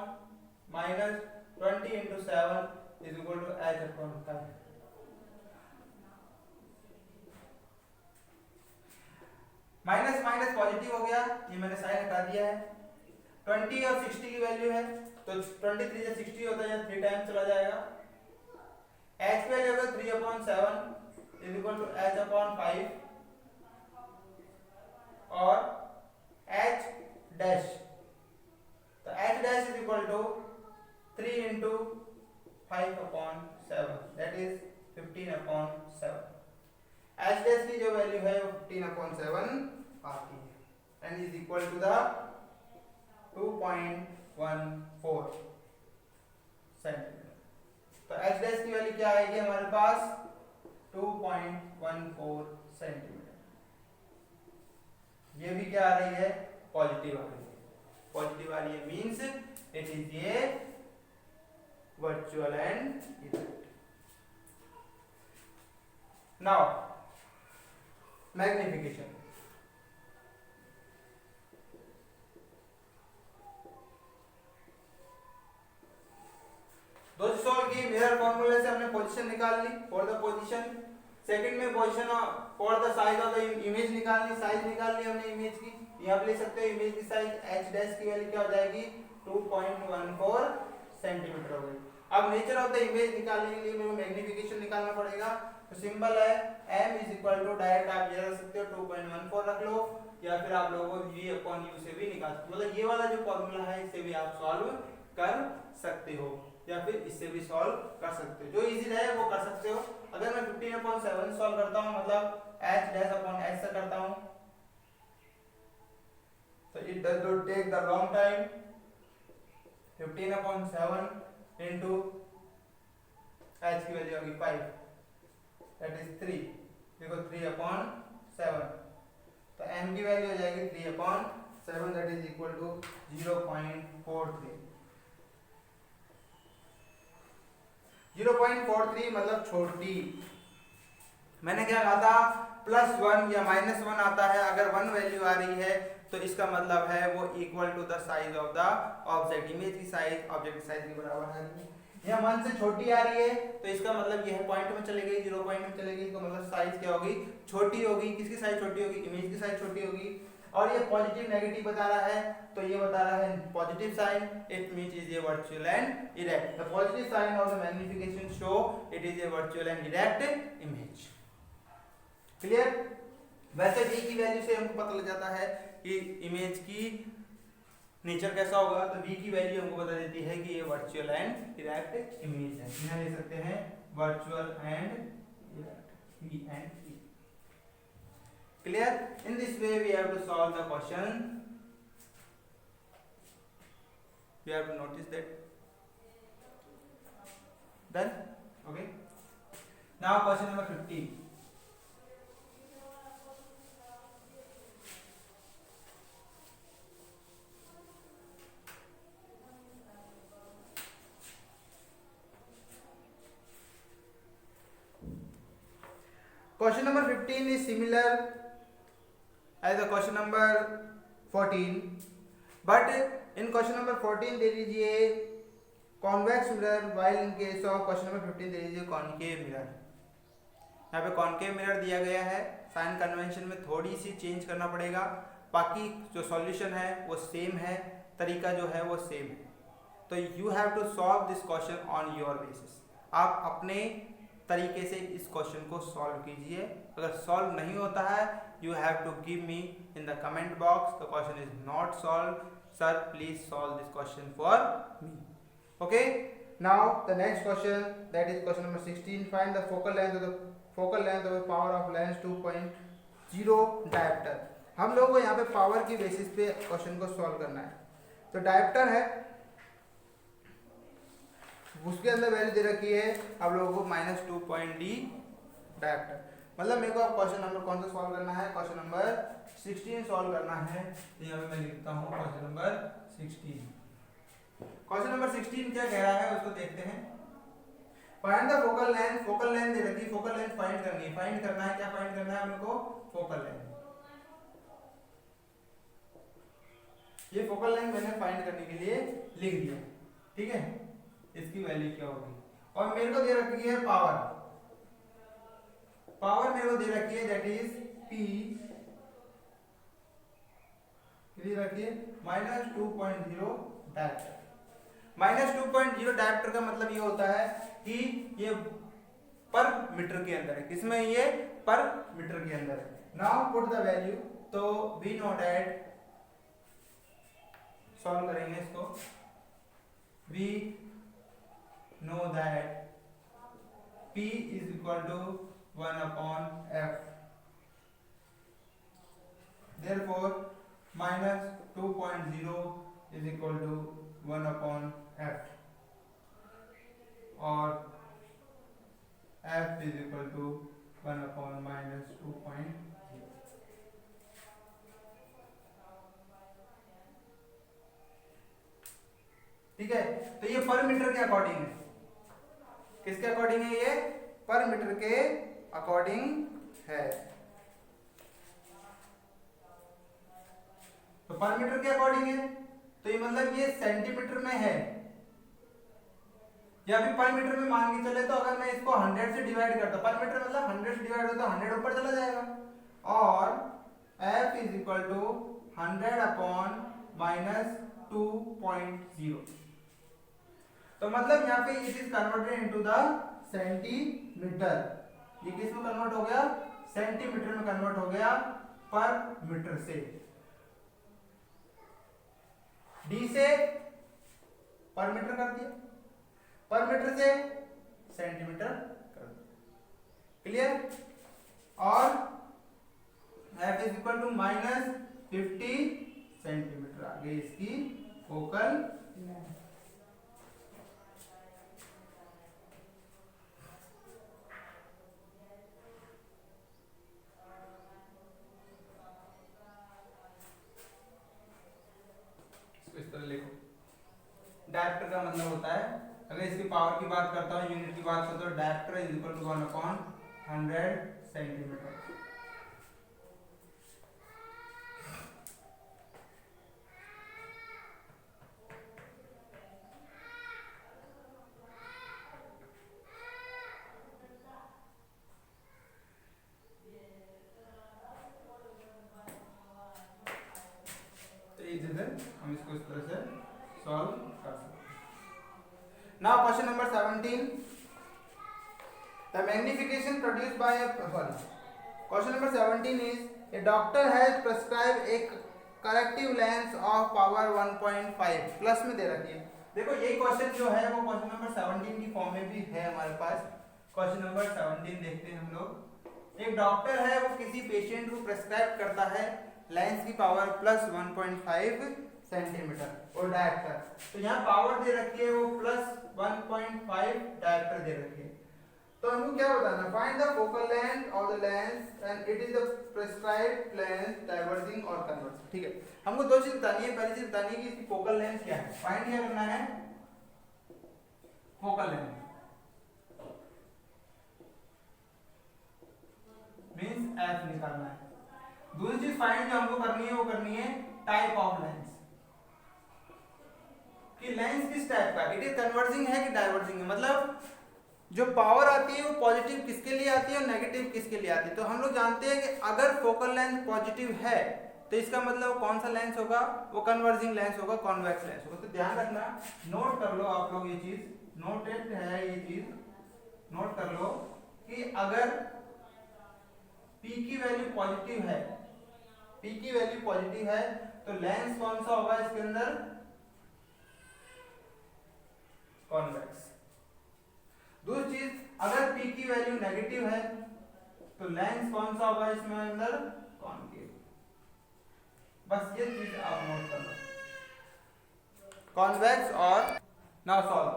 -20 into 7 is equal to h upon 5। Minus minus positive हो गया, ये मैंने साइन हटा दिया है। 20 और 60 की वैल्यू है, तो 23 से 60 होता है, 3 टाइम चला जाएगा। h की वैल्यू होगा 3/7 is equal to h upon 5 और h डैश, तो h dash is equal to 3 into 5/7 that is 15/7। h dash की जो वैल्यू है वो 15/7 आती है and is equal to the 2.14 centimetre. तो h डैश की वैल्यू क्या आएगी हमारे पास, 2.14 सेंटीमीटर। ये भी क्या आ रही है, पॉजिटिव आ रही है, पॉजिटिव आ रही है means it is a virtual and erect. Now magnification, दोस्तों सॉल्व की मिरर फॉर्मूले से हमने पोजीशन निकाल ली फॉर द पोजीशन। सेकंड में position for the size of the image निकालनी, साइज निकाल ली हमने इमेज की। यहाँ पे ले सकते हो इमेज की साइज h डैश की वैल्यू क्या हो जाएगी 2.14 सेंटीमीटर हो गई। अब नेचर ऑफ द इमेज निकालने के लिए मेरे को मैग्निफिकेशन निकालना पड़ेगा। तो सिंबल है m is equal to, direct आप ये रख सकते हो 2.14 रख लो, या फिर आप लोगों को v अपॉन u से भी निकाल सकते हो। मतलब ये वाला जो फॉर्मूला है इससे भी आप सॉल्व कर सकते हो, या फिर इससे भी सॉल्व कर सकते हो, जो इजी रहे वो कर सकते हो। अगर मैं 15/7 सॉल्व करता हूँ, मतलब h डैश अपॉन h से करता हूँ, तो it does not take the long time. 15/7 into h की वैल्यू होगी 5, दैट इज 3, देखो 3/7, तो m की वैल्यू हो जाएगी 3/7, दैट इज इक्वल टू 0.43। 0.43 मतलब छोटी। मैंने क्या कहा था, +1 या -1 आता है, अगर 1 वैल्यू आ रही है तो इसका मतलब है वो equal to the size of the object. Image की साइज ऑब्जेक्ट की साइज के बराबर है। यह 1 से छोटी आ रही है तो इसका मतलब यह पॉइंट में चली गई, 0 पॉइंट में चलेगी, तो मतलब साइज क्या होगी, छोटी होगी। किसकी साइज छोटी होगी, इमेज की साइज छोटी होगी। और ये पॉजिटिव नेगेटिव बता रहा है, तो ये बता रहा है positive sign, it means is a virtual and erect. The positive sign of the magnification show it is a virtual and erect image. Clear. वैसे v की वैल्यू से हमको पता लग जाता है कि इमेज की नेचर कैसा होगा, तो v की वैल्यू हमको बता देती है कि ये वर्चुअल एंड इरेक्ट इमेज है। यहाँ ले सकते हैं virtual and erect, v and e। Clear? In this way we have to solve the question. We have to notice that. Done? Okay. Now question number 15. Question number 15 is similar as the question number 14, but in question number 14 there is a convex mirror, while in case of question number 15 there is a concave mirror. यहाँ पे concave mirror दिया गया है, sign convention में थोड़ी सी change करना पड़ेगा, बाकी जो सॉल्यूशन है वो सेम है, तरीका जो है वो सेम है। तो you have to solve this question on your basis. आप अपने तरीके से इस क्वेश्चन को सॉल्व कीजिए। अगर सॉल्व नहीं होता है, you have to give me in the comment box the question is not solved, sir please solve this question for me. Okay, now the next question, that is question number 16. Find the focal length of the power of lens 2.0 diopter. हम लोगों को यहाँ पे power की basis पे question को solve करना है। तो डायोप्टर है, उसके अंदर वैल्यू दे रखी है आप लोगों को -2.d डायोप्टर। मतलब मेरे को अब क्वेश्चन नंबर कौन सा सॉल्व करना है, क्वेश्चन नंबर 16 सॉल्व करना है। तो यहाँ पे मैं लिखता हूँ क्वेश्चन नंबर 16। क्वेश्चन नंबर 16 क्या कह रहा है उसको देखते हैं। Find the focal length, focal length दे रखी, फोकल लेंथ फाइंड करनी है। फाइंड करना है, क्या फाइंड करना है मेरे को, फोकल लेंथ। ये फोकल लेंथ मैंने फाइंड करने के लिए लिख दिया, ठीक है। इसकी वैल्यू क्या होगी, और मेरे को दे रखी है पावर। पावर मेरे को दे रखी है दैट इज P, दे रखी है -2.0 डायोप्टर। -2.0 डायोप्टर का मतलब ये होता है कि ये पर मीटर के अंदर है। किसमें, ये पर मीटर के अंदर है। नाउ पुट द वैल्यू, तो वी नो दैट, सॉल्व करेंगे इसको। We know that P is equal to 1/f. Therefore, -2.0 is equal to 1/f, or f is equal to 1/-2.0. ठीक है। तो ये पर मीटर के अकॉर्डिंग है। किसके अकॉर्डिंग है, ये पर मीटर के अकॉर्डिंग है। तो पर मीटर के अकॉर्डिंग है, तो ये मतलब ये सेंटीमीटर में है, या फिर पर मीटर में मान के चले तो अगर मैं इसको 100 से डिवाइड करता, पर मीटर मतलब 100 से डिवाइड होता, 100 ऊपर चला जाएगा, और f इज इक्वल टू 100/-2.0 2.0। तो मतलब यहाँ पे it is converted into the centimetre. ये किस में कन्वर्ट हो गया? सेंटीमीटर में कन्वर्ट हो गया पर मीटर से। डी से पर मीटर कर दिया, पर मीटर से सेंटीमीटर कर दिया। क्लियर? और F is equal to -50 centimetre आ गई इसकी फोकल लेंथ। इस तरह लिखो। डायरेक्टर का मतलब होता है, अगर इसकी पावर की बात करता हूँ, यूनिट की बात करता हूँ, director is equal to 1/100 centimetre. हम इसको इस तरह से सॉल्व कर सकते हैं। Now question number 17, the magnification produced by question number 17 is a doctor has prescribe a corrective lens of power 1.5 plus में दे रखी है। देखो ये क्वेश्चन जो है वो क्वेश्चन नंबर 17 की फॉर्म में भी है हमारे पास। क्वेश्चन नंबर 17 देखते हैं हम लोग। एक डॉक्टर है, वो किसी पेशेंट को प्रिस्क्राइब करता है लेंस की पावर प्लस 1.5 सेंटीमीटर और डायरेक्टर। तो यहाँ पावर दे रखी है वो प्लस 1.5 डायरेक्टर दे रखी है। तो हमको क्या बताना? Find the focal length of the lens and it is the prescribed length diverging और कन्वर्जिंग। ठीक है, हमको दो चीज बतानी है। पहली चीज बतानी है कि इसकी फोकल लेंथ क्या है। फाइंड क्या करना है? फोकल लेंथ मींस एफ निकालना है। दूसरी चीज फाइंड जो हमको करनी है वो करनी है टाइप ऑफ लेंस, कि लेंस किस टाइप का, इट इज कन्वर्जिंग है कि डाइवर्जिंग है। मतलब जो पावर आती है वो पॉजिटिव किसके लिए आती है और नेगेटिव किसके लिए आती है। तो हम लोग जानते हैं कि अगर फोकल लेंथ पॉजिटिव है तो इसका मतलब कौन सा लेंस होगा? वो कन्वर्जिंग लेंस होगा, कॉन्वेक्स लेंस होगा। तो ध्यान रखना, नोट कर लो आप लोग ये चीज, नोटेड है ये चीज, नोट कर लो कि अगर P की वैल्यू पॉजिटिव है, P की वैल्यू पॉजिटिव है तो लेंस कौन सा होगा इसके अंदर? कॉन्वेक्स। दूसरी चीज, अगर P की वैल्यू नेगेटिव है तो लेंस कौन सा होगा इसमें अंदर? कॉनकेव। बस ये चीज आप नोट कर लो, कॉन्वेक्स और। Now solve.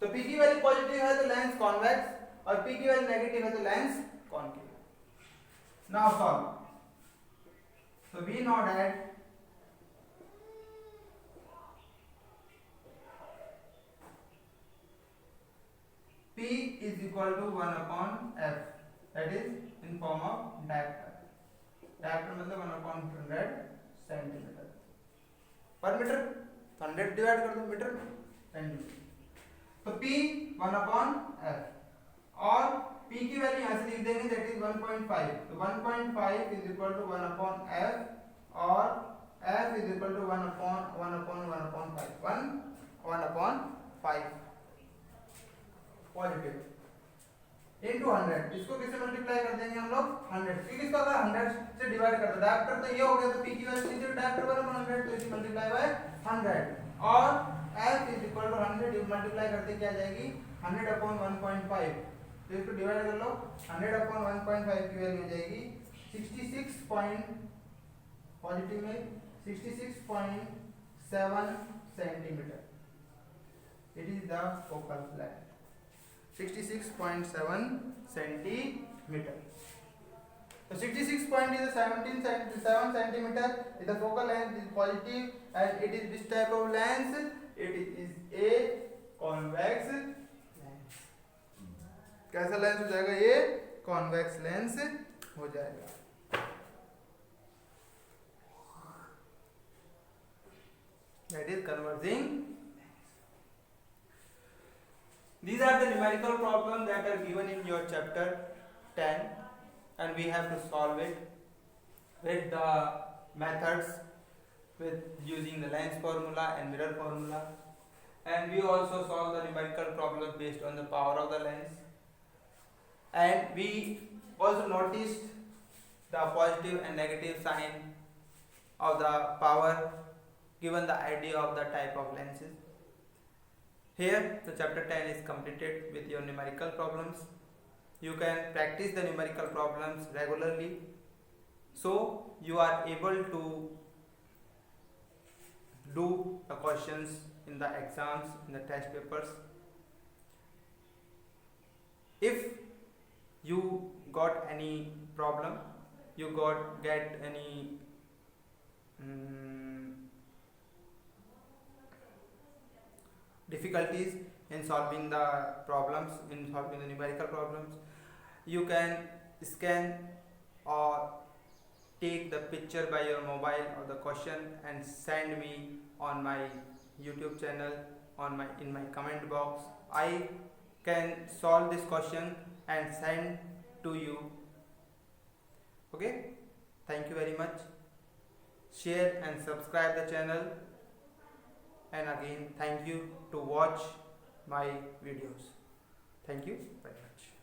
तो P की वैल्यू पॉजिटिव है तो लेंस कॉन्वेक्स और P की वैल्यू नेगेटिव है तो lens concave. Now solve. So we know that P is equal to 1/f, that is in form of diameter. Diameter मतलब 1/100 सेंटीमीटर पर मीटर। 100 डिवाइड कर दो मीटर सेंटीमीटर। तो P 1/f और P की वैल्यू यहाँ से लिख देंगे, दैट इज 1.5। तो 1.5 इज इक्वल टू 1/f और f is equal to 1/5 positive into 100। इसको किससे मल्टीप्लाई कर देंगे हम लोग? 100। फिर इसको अगर 100 से डिवाइड कर दो, डायरेक्टर तो ये हो गया, तो P की वैल्यू सीधे डायरेक्टर वाला 100, तो इसे मल्टीप्लाई बाय 100 और f is equal to 100 multiply करते क्या जाएगी? 100/1.5। तो इसको डिवाइड कर लो, 100/1.5 की वैल्यू हो जाएगी 66 पॉजिटिव में 66.7 centimetre. It is the focal length 66.7 centimetre. So 66.7 centimeter is the focal length, is positive, and it is which type of lens? It is a convex lens. कैसा लेंस हो जाएगा ये? Convex lens हो जाएगा। That is converging. These are the numerical problems that are given in your chapter 10, and we have to solve it with the methods with using the lens formula and mirror formula, and we also solve the numerical problems based on the power of the lens, and we also noticed the positive and negative sign of the power given the idea of the type of lenses. Here the chapter 10 is completed with your numerical problems. You can practice the numerical problems regularly so you are able to do the questions in the exams, in the test papers. If you got any problem, you get any difficulties in solving the problems, in solving the numerical problems, you can scan or take the picture by your mobile of the question and send me on my YouTube channel, in my comment box. I can solve this question and send to you. Okay, thank you very much. Share and subscribe the channel, and again thank you to watch my videos. Thank you very much.